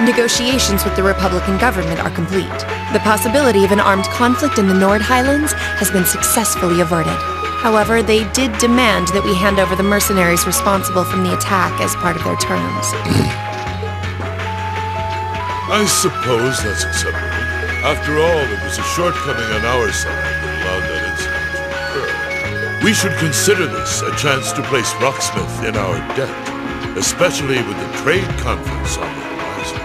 Negotiations with the Republican government are complete. The possibility of an armed conflict in the Nord Highlands has been successfully averted. However, they did demand that we hand over the mercenaries responsible from the attack as part of their terms. I suppose that's acceptable. After all, it was a shortcoming on our side that allowed that incident to occur. We should consider this a chance to place Rocksmith in our debt, especially with the trade conference on the horizon.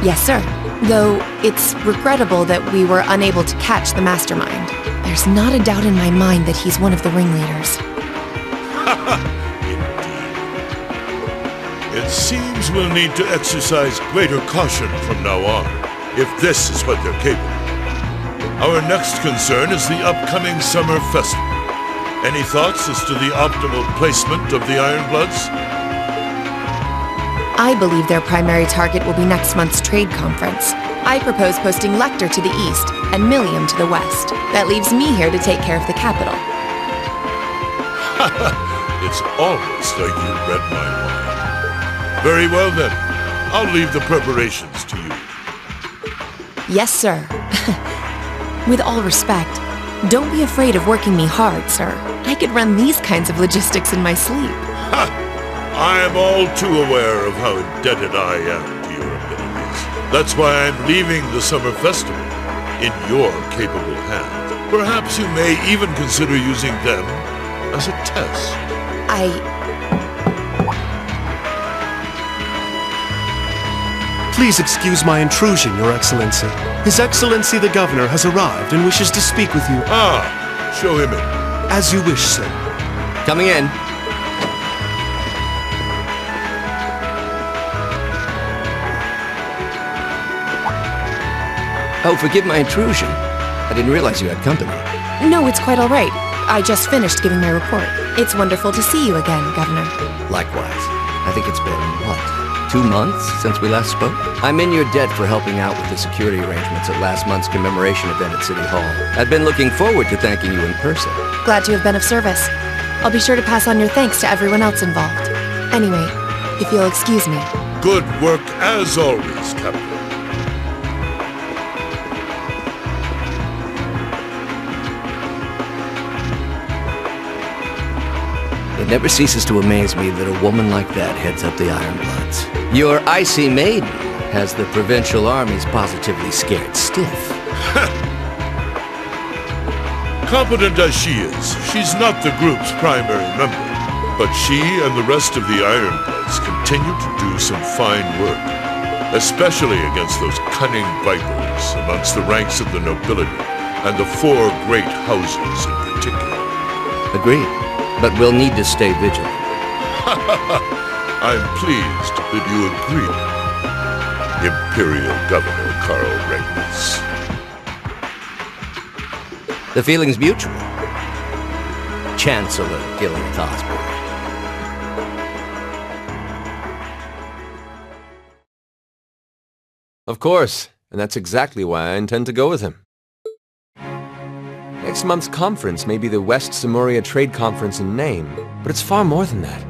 Yes, sir. Though it's regrettable that we were unable to catch the mastermind. There's not a doubt in my mind that he's one of the ringleaders. Indeed. It seems we'll need to exercise greater caution from now on, if this is what they're capable of. Our next concern is the upcoming summer festival. Any thoughts as to the optimal placement of the Ironbloods? I believe their primary target will be next month's trade conference. I propose posting Lecter to the east and Millium to the west. That leaves me here to take care of the capital. It's almost like you read my mind. Very well then. I'll leave the preparations to you. Yes, sir. With all respect, don't be afraid of working me hard, sir. I could run these kinds of logistics in my sleep. Ha! I am all too aware of how indebted I am to your abilities. That's why I'm leaving the summer festival in your capable hands. Perhaps you may even consider using them as a test. Please excuse my intrusion, Your Excellency. His Excellency the Governor has arrived and wishes to speak with you. Ah, show him in. As you wish, sir. Coming in. Oh, forgive my intrusion. I didn't realize you had company. No, it's quite all right. I just finished giving my report. It's wonderful to see you again, Governor. Likewise. I think it's been, what, 2 months since we last spoke? I'm in your debt for helping out with the security arrangements at last month's commemoration event at City Hall. I've been looking forward to thanking you in person. Glad to have been of service. I'll be sure to pass on your thanks to everyone else involved. Anyway, if you'll excuse me. Good work as always, Captain. It never ceases to amaze me that a woman like that heads up the Ironbloods. Your icy maiden has the provincial armies positively scared stiff. Competent as she is, she's not the group's primary member. But she and the rest of the Ironbloods continue to do some fine work, especially against those cunning vipers amongst the ranks of the nobility and the 4 great houses in particular. Agreed. But we'll need to stay vigilant. I'm pleased that you agree, Imperial Governor Karl Regnitz. The feeling's mutual. Chancellor Gilliath Osborne. Of course, and that's exactly why I intend to go with him. Next month's conference may be the West Samuria Trade Conference in name, but it's far more than that.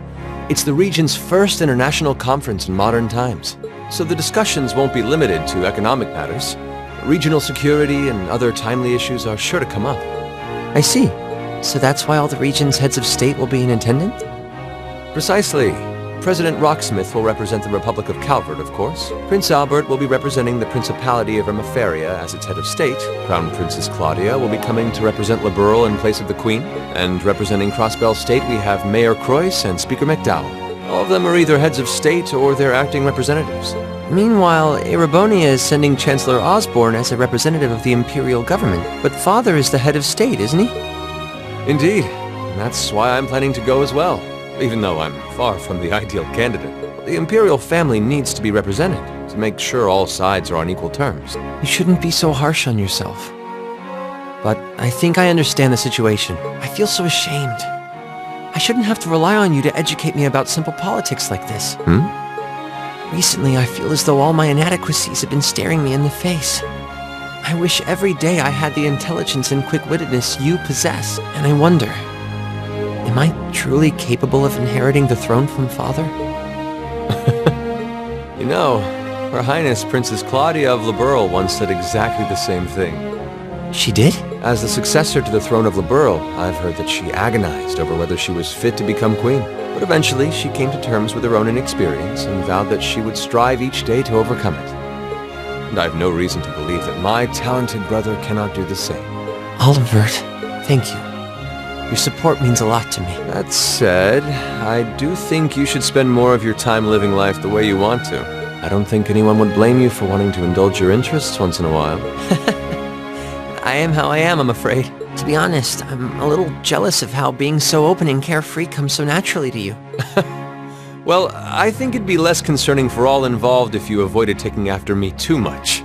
It's the region's first international conference in modern times. so the discussions won't be limited to economic matters. Regional security and other timely issues are sure to come up. I see. So that's why all the region's heads of state will be in attendance? Precisely. President Rocksmith will represent the Republic of Calvert, of course. Prince Albert will be representing the Principality of Remaferia as its head of state. Crown Princess Claudia will be coming to represent Liberl in place of the Queen. And representing Crossbell State, we have Mayor Croyce and Speaker McDowell. All of them are either heads of state or their acting representatives. Meanwhile, Erebonia is sending Chancellor Osborne as a representative of the Imperial government. But Father is the head of state, isn't he? Indeed. And that's why I'm planning to go as well. Even though I'm far from the ideal candidate. The Imperial family needs to be represented to make sure all sides are on equal terms. You shouldn't be so harsh on yourself. But I think I understand the situation. I feel so ashamed. I shouldn't have to rely on you to educate me about simple politics like this. Recently, I feel as though all my inadequacies have been staring me in the face. I wish every day I had the intelligence and quick-wittedness you possess, and I wonder, am I truly capable of inheriting the throne from Father? You know, Her Highness Princess Claudia of Liberl once said exactly the same thing. She did? As the successor to the throne of Liberl, I've heard that she agonized over whether she was fit to become queen. But eventually, she came to terms with her own inexperience and vowed that she would strive each day to overcome it. And I have no reason to believe that my talented brother cannot do the same. Olivert, thank you. Your support means a lot to me. That said, I do think you should spend more of your time living life the way you want to. I don't think anyone would blame you for wanting to indulge your interests once in a while. I am how I am, I'm afraid. To be honest, I'm a little jealous of how being so open and carefree comes so naturally to you. Well, I think it'd be less concerning for all involved if you avoided taking after me too much.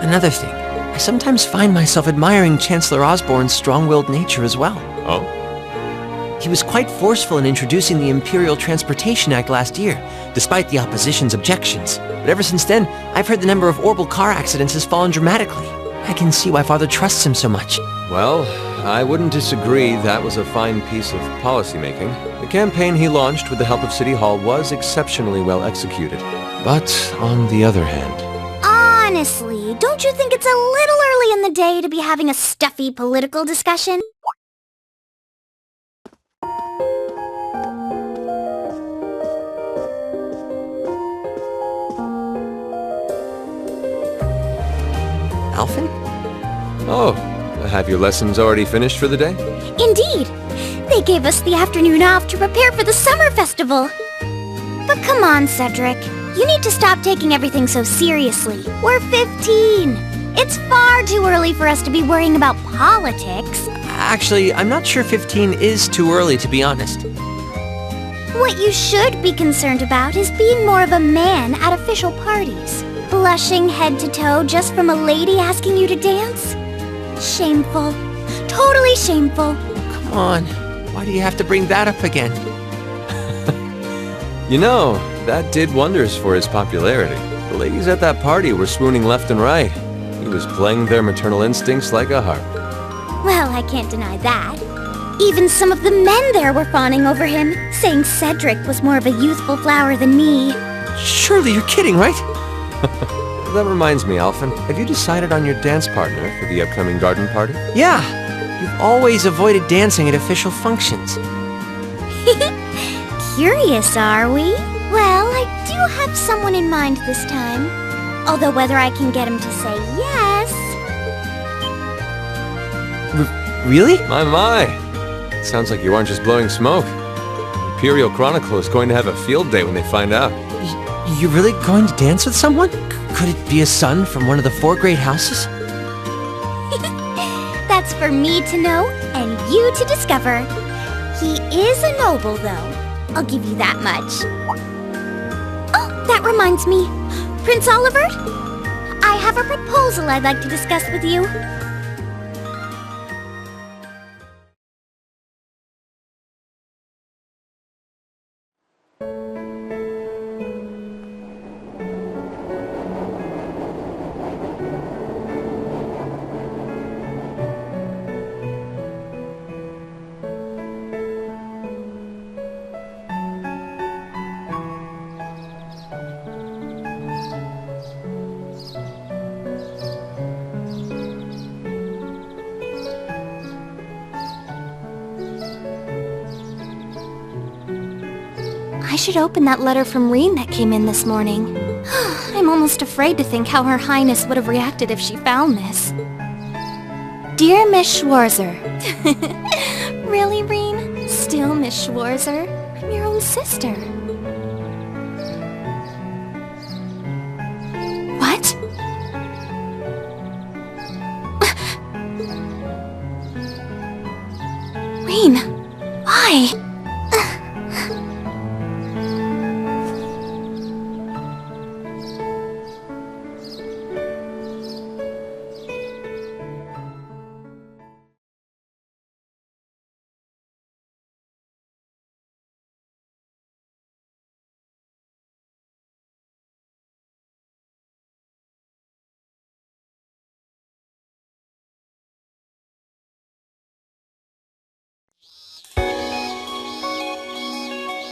Another thing, I sometimes find myself admiring Chancellor Osborne's strong-willed nature as well. Oh? He was quite forceful in introducing the Imperial Transportation Act last year, despite the opposition's objections. But ever since then, I've heard the number of orbital car accidents has fallen dramatically. I can see why Father trusts him so much. Well, I wouldn't disagree that was a fine piece of policymaking. The campaign he launched with the help of City Hall was exceptionally well executed. But on the other hand... Honestly, don't you think it's a little early in the day to be having a stuffy political discussion? Alphen? Oh, have your lessons already finished for the day? Indeed! They gave us the afternoon off to prepare for the summer festival. But come on, Cedric. You need to stop taking everything so seriously. We're 15. It's far too early for us to be worrying about politics. Actually, I'm not sure 15 is too early, to be honest. What you should be concerned about is being more of a man at official parties. Blushing head to toe just from a lady asking you to dance? Shameful. Totally shameful. Come on. Why do you have to bring that up again? You know, that did wonders for his popularity. The ladies at that party were swooning left and right. He was playing their maternal instincts like a harp. Well, I can't deny that. Even some of the men there were fawning over him, saying Cedric was more of a youthful flower than me. Surely you're kidding, right? That reminds me, Alphen, have you decided on your dance partner for the upcoming garden party? Yeah. You've always avoided dancing at official functions. Curious, are we? Well, I do have someone in mind this time. Although whether I can get him to say yes... Really? My. Sounds like you aren't just blowing smoke. The Imperial Chronicle is going to have a field day when they find out. You're really going to dance with someone? Could it be a son from one of the 4 great houses? That's for me to know and you to discover. He is a noble, though. I'll give you that much. Oh, that reminds me. Prince Olivert? I have a proposal I'd like to discuss with you. should open that letter from Rean that came in this morning. I'm almost afraid to think how Her Highness would have reacted if she found this. Dear Miss Schwarzer. Really, Rean? Still Miss Schwarzer? I'm your own sister. What? Rean, why?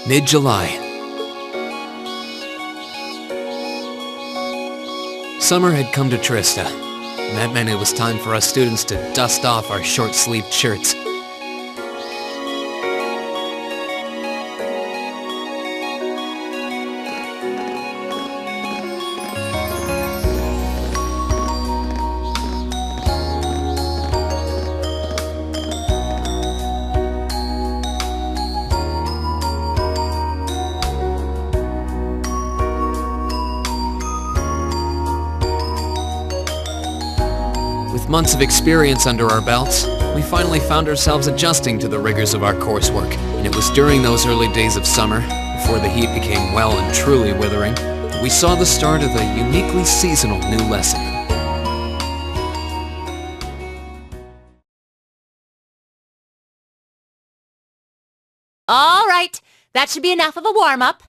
Mid-July. Summer had come to Trista, and that meant it was time for us students to dust off our short-sleeved shirts. With months of experience under our belts, we finally found ourselves adjusting to the rigors of our coursework. And it was during those early days of summer, before the heat became well and truly withering, that we saw the start of a uniquely seasonal new lesson. All right, that should be enough of a warm-up.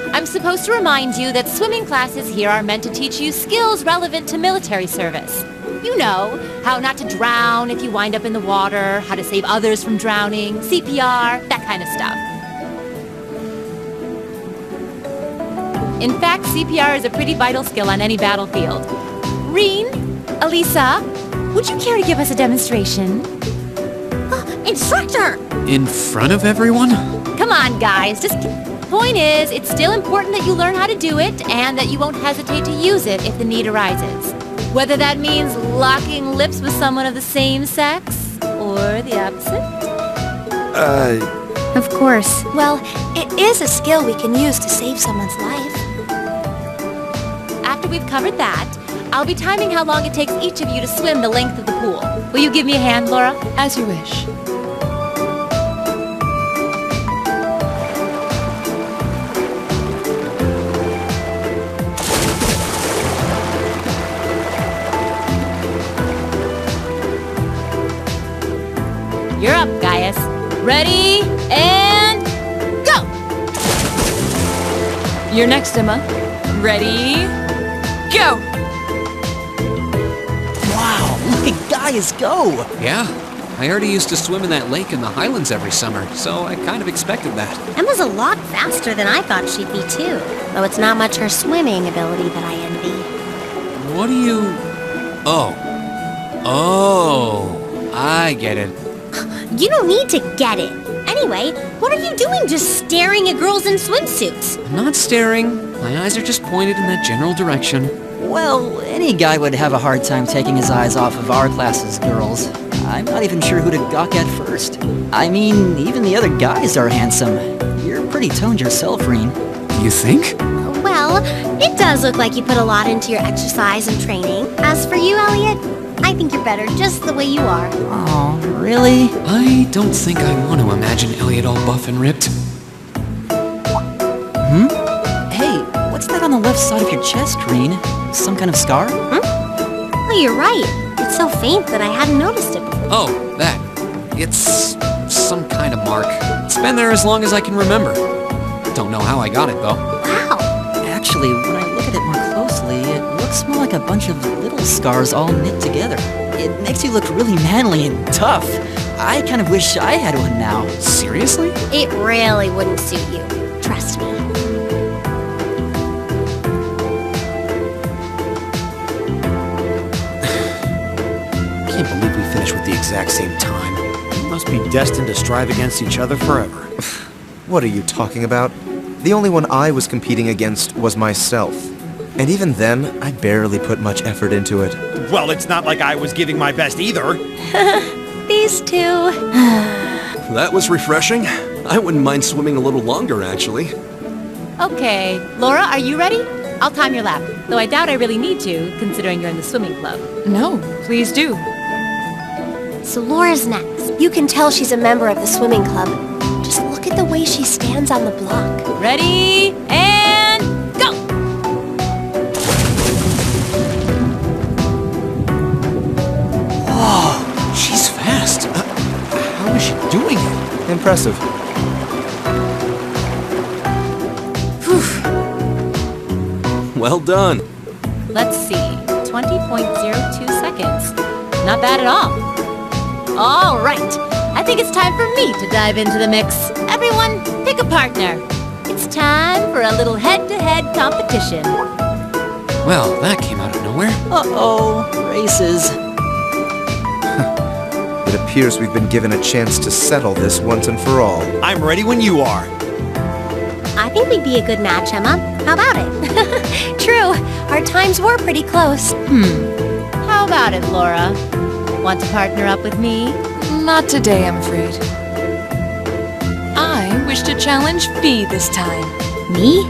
I'm supposed to remind you that swimming classes here are meant to teach you skills relevant to military service. You know, how not to drown if you wind up in the water, how to save others from drowning, CPR, that kind of stuff. In fact, CPR is a pretty vital skill on any battlefield. Rean, Elisa, would you care to give us a demonstration? Instructor! In front of everyone? Come on, guys, just... Point is, it's still important that you learn how to do it and that you won't hesitate to use it if the need arises. Whether that means locking lips with someone of the same sex or the opposite. Of course. Well, it is a skill we can use to save someone's life. After we've covered that, I'll be timing how long it takes each of you to swim the length of the pool. Will you give me a hand, Laura? As you wish. You're up, Gaius. Ready, and go! You're next, Emma. Ready, go! Wow, look at Gaius go! Yeah, I already used to swim in that lake in the Highlands every summer, so I kind of expected that. Emma's a lot faster than I thought she'd be, too. Though it's not much her swimming ability that I envy. What do you... Oh, I get it. You don't need to get it. Anyway, what are you doing just staring at girls in swimsuits? I'm not staring. My eyes are just pointed in that general direction. Well, any guy would have a hard time taking his eyes off of our class's girls. I'm not even sure who to gawk at first. I mean, even the other guys are handsome. You're pretty toned yourself, Rean. You think? Well, it does look like you put a lot into your exercise and training. As for you, Elliot, I think you're better just the way you are. Oh, really? I don't think I want to imagine Elliot all buff and ripped. Hey, what's that on the left side of your chest, Rean? Some kind of scar? Oh, you're right. It's so faint that I hadn't noticed it before. Oh, that. It's some kind of mark. It's been there as long as I can remember. Don't know how I got it, though. Wow. Actually, when I look at it more closely, it looks more like a bunch of little scars all knit together. It makes you look really manly and tough. I kind of wish I had one now. Seriously? It really wouldn't suit you. Trust me. can't believe we finished with the exact same time. We must be destined to strive against each other forever. What are you talking about? The only one I was competing against was myself. And even then, I barely put much effort into it. Well, it's not like I was giving my best either. These two. That was refreshing. I wouldn't mind swimming a little longer, actually. Okay, Laura, are you ready? I'll time your lap, though I doubt I really need to, considering you're in the swimming club. No, please do. So Laura's next. You can tell she's a member of the swimming club. Just look at the way she stands on the block. Ready, and go! Whoa, she's fast. How is she doing it? Impressive. Well done. Let's see, 20.02 seconds. Not bad at all. All right, I think it's time for me to dive into the mix. Everyone, pick a partner. It's time for a little head-to-head competition. Well, that came out of nowhere. Uh-oh, races. It appears we've been given a chance to settle this once and for all. I'm ready when you are. I think we'd be a good match, Emma. How about it? True, our times were pretty close. How about it, Laura? Want to partner up with me? Not today, I'm afraid. I wish to challenge Fee this time. Me?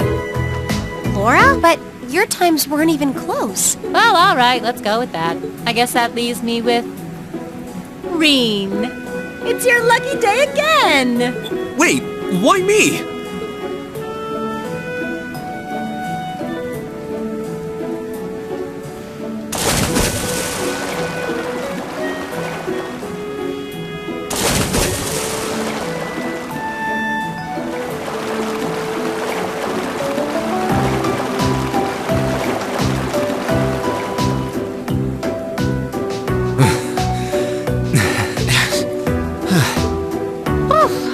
Laura? But your times weren't even close. Well, all right, let's go with that. I guess that leaves me with Rean. It's your lucky day again! Wait, why me?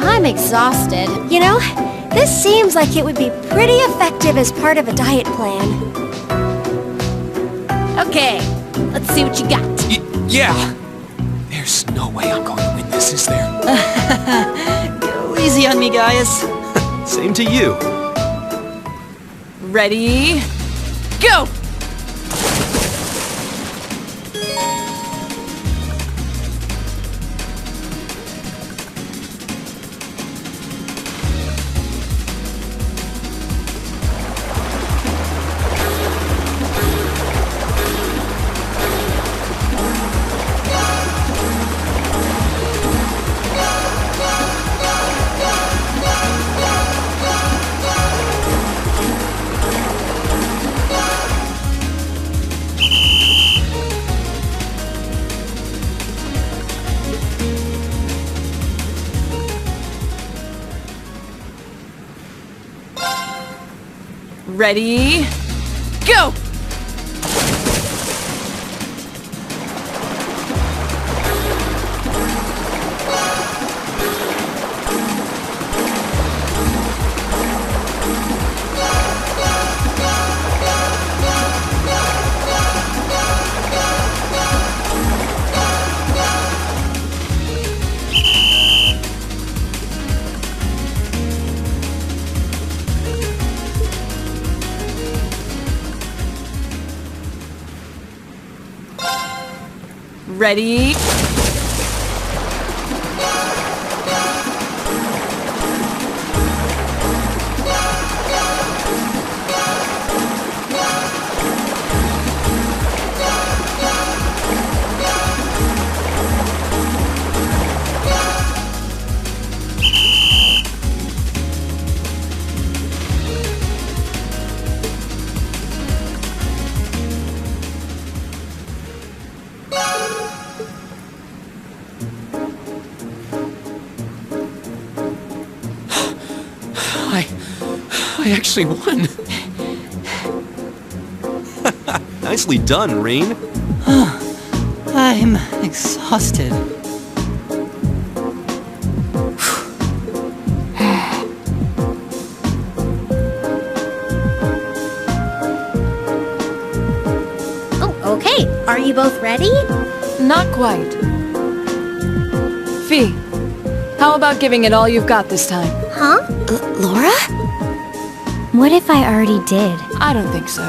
I'm exhausted. You know, this seems like it would be pretty effective as part of a diet plan. Okay, let's see what you got. Yeah. There's no way I'm going to win this, is there? Go easy on me, guys. Same to you. Ready? Go! Ready? Go! Ready? I actually won. Nicely done, Rean. I'm exhausted. Oh, okay. Are you both ready? Not quite. Fee, how about giving it all you've got this time? Huh? Laura? What if I already did? I don't think so.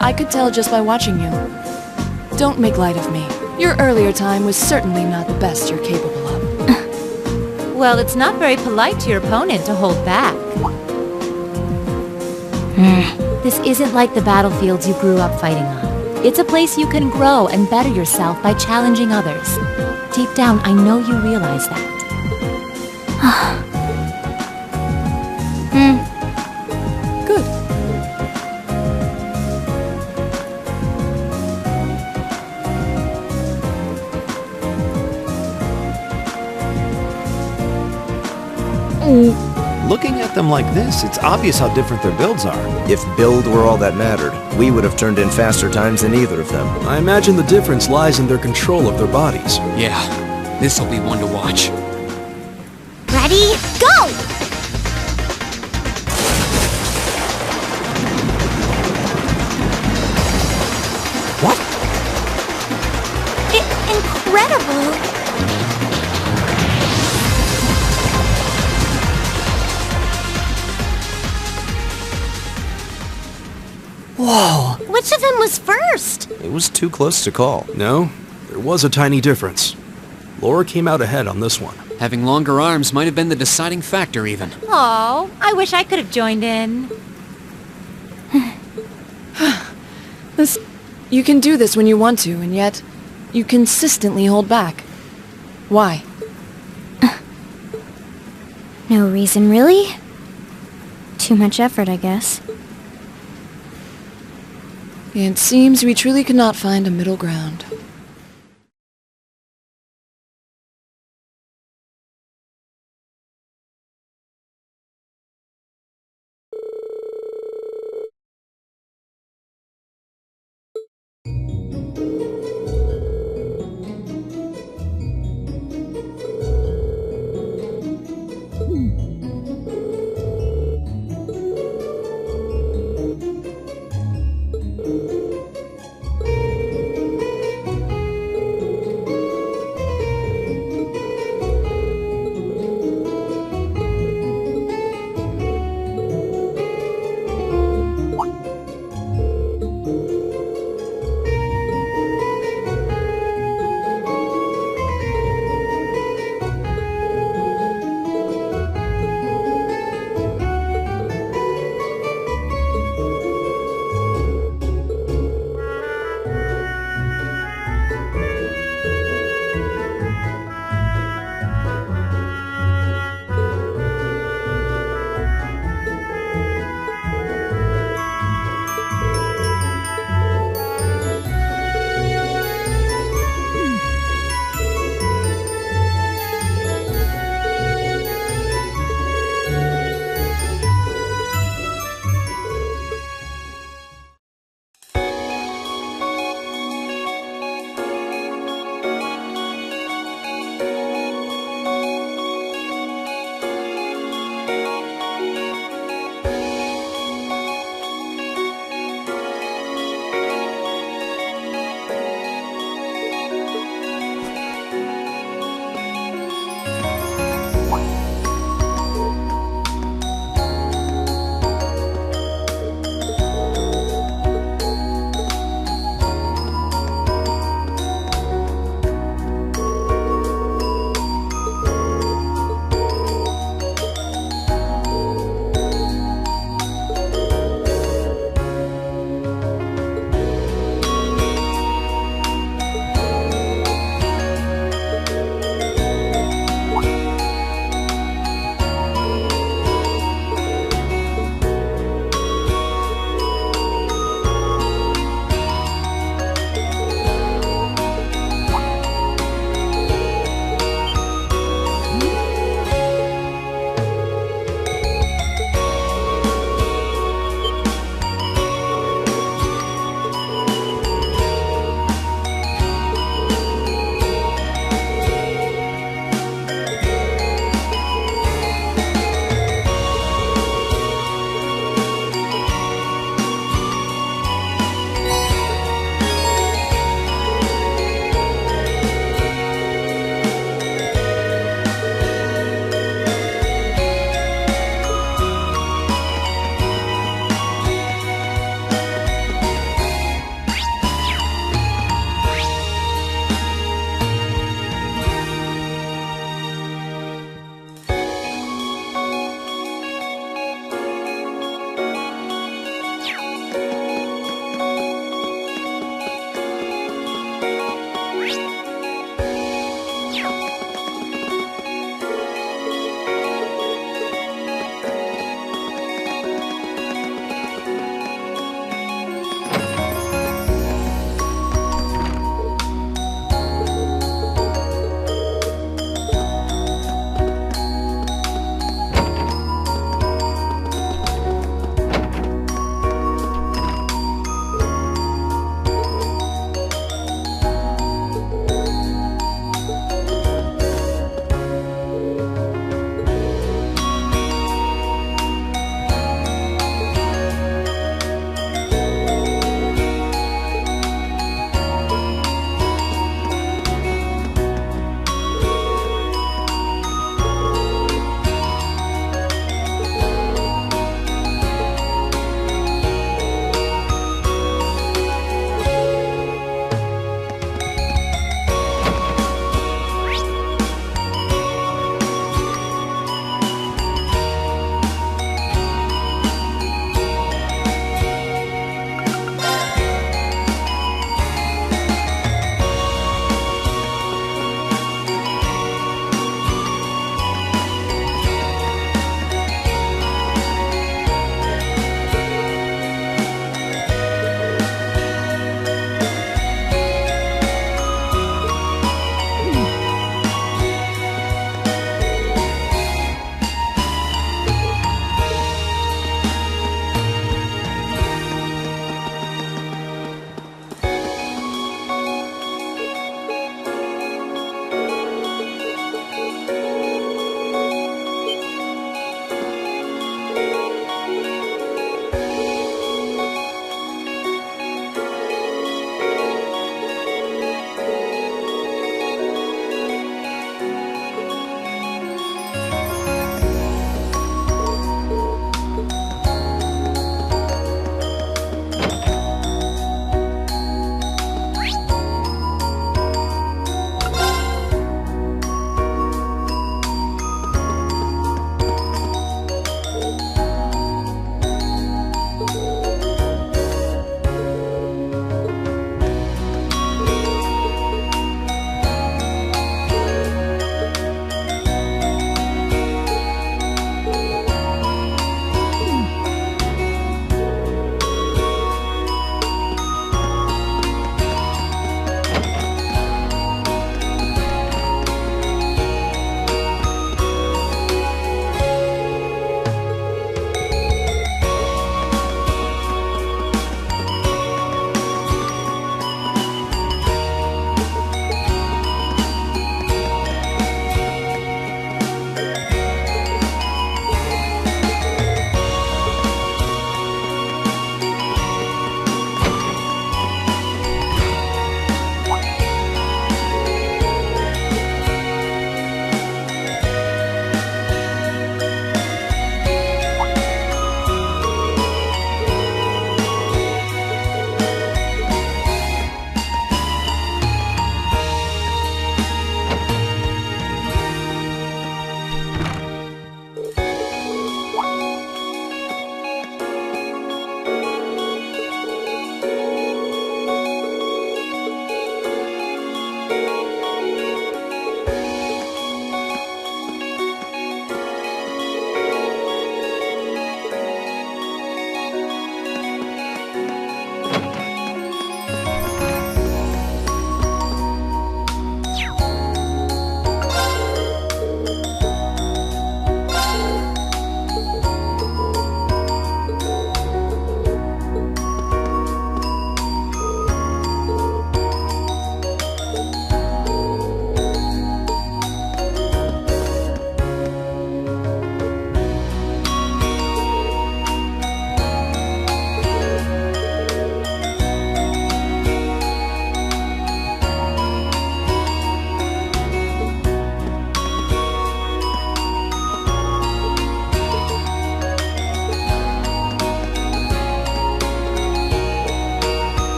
I could tell just by watching you. Don't make light of me. Your earlier time was certainly not the best you're capable of. Well, it's not very polite to your opponent to hold back. This isn't like the battlefields you grew up fighting on. It's a place you can grow and better yourself by challenging others. Deep down, I know you realize that. Good. Looking at them like this, it's obvious how different their builds are. If build were all that mattered, we would have turned in faster times than either of them. I imagine the difference lies in their control of their bodies. Yeah, this'll be one to watch. Ready? Go! What? Incredible! Whoa! Which of them was first? It was too close to call. No, there was a tiny difference. Laura came out ahead on this one. Having longer arms might have been the deciding factor, even. Oh, I wish I could have joined in. You can do this when you want to, and yet you consistently hold back. Why? No reason, really? Too much effort, I guess. It seems we truly could not find a middle ground.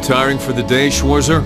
retiring for the day, Schwarzer?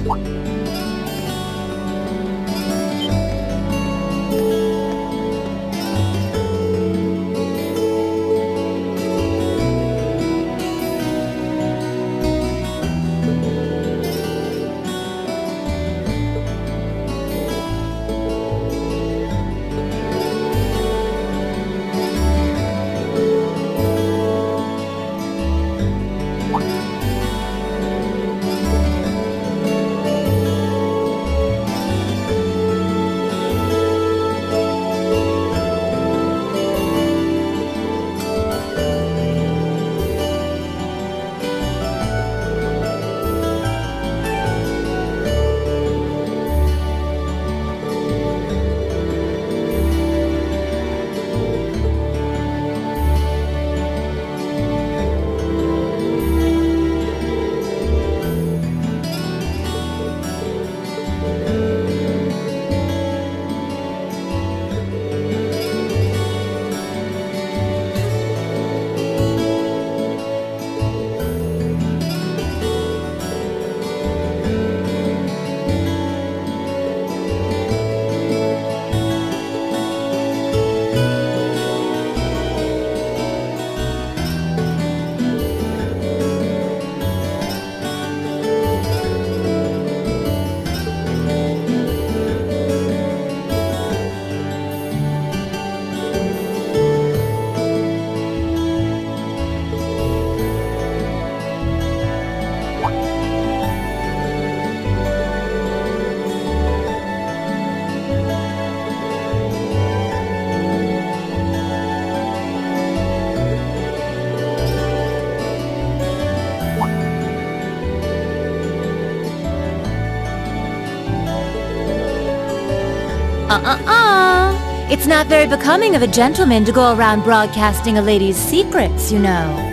It's not very becoming of a gentleman to go around broadcasting a lady's secrets, you know.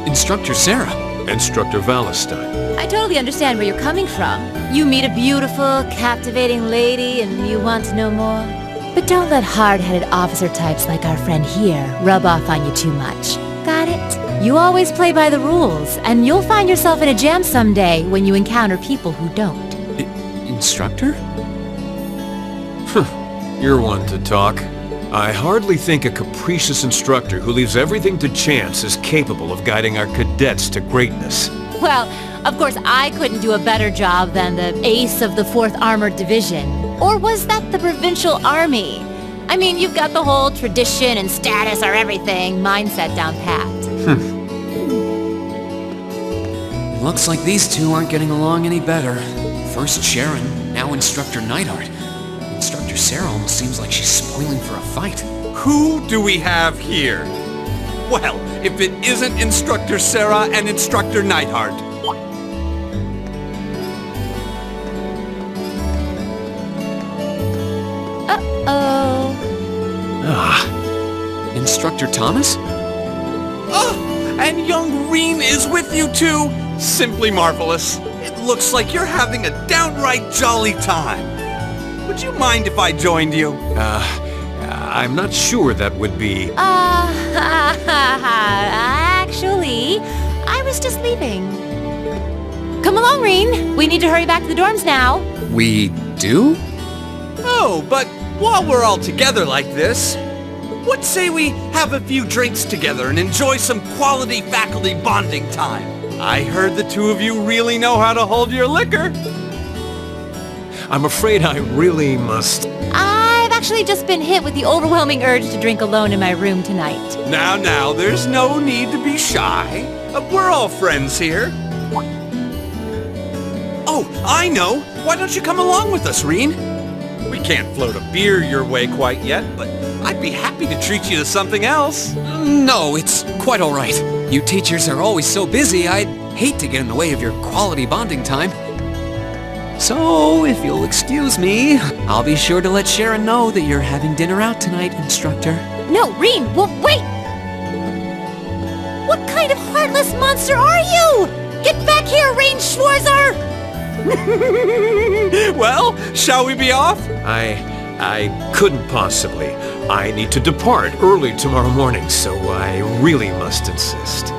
Instructor Sarah. Instructor Valentine. I totally understand where you're coming from. You meet a beautiful, captivating lady and you want to know more. But don't let hard-headed officer types like our friend here rub off on you too much. Got it? You always play by the rules, and you'll find yourself in a jam someday when you encounter people who don't. Instructor? You're one to talk. I hardly think a capricious instructor who leaves everything to chance is capable of guiding our cadets to greatness. Well, of course I couldn't do a better job than the ace of the 4th Armored Division. Or was that the Provincial Army? I mean, you've got the whole tradition and status are everything mindset down pat. Looks like these two aren't getting along any better. First Sharon, now Instructor Neidhart. Instructor Sarah almost seems like she's spoiling for a fight. Who do we have here? Well, if it isn't Instructor Sarah and Instructor Neidhart. Instructor Thomas? Oh, and young Rean is with you too? Simply marvelous. It looks like you're having a downright jolly time. Would you mind if I joined you? I'm not sure that would be... Actually, I was just leaving. Come along, Rean. We need to hurry back to the dorms now. We do? Oh, but while we're all together like this, what say we have a few drinks together and enjoy some quality faculty bonding time? I heard the two of you really know how to hold your liquor. I'm afraid I really must... I've actually just been hit with the overwhelming urge to drink alone in my room tonight. Now, there's no need to be shy. We're all friends here. Oh, I know. Why don't you come along with us, Rean? We can't float a beer your way quite yet, but I'd be happy to treat you to something else. No, it's quite all right. You teachers are always so busy, I'd hate to get in the way of your quality bonding time. So, if you'll excuse me, I'll be sure to let Sharon know that you're having dinner out tonight, Instructor. No, Rean, well, wait! What kind of heartless monster are you? Get back here, Rean Schwarzer! Well, shall we be off? I I couldn't possibly. I need to depart early tomorrow morning, so I really must insist.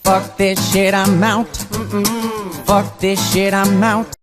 Fuck this shit, I'm out. Fuck this shit, I'm out.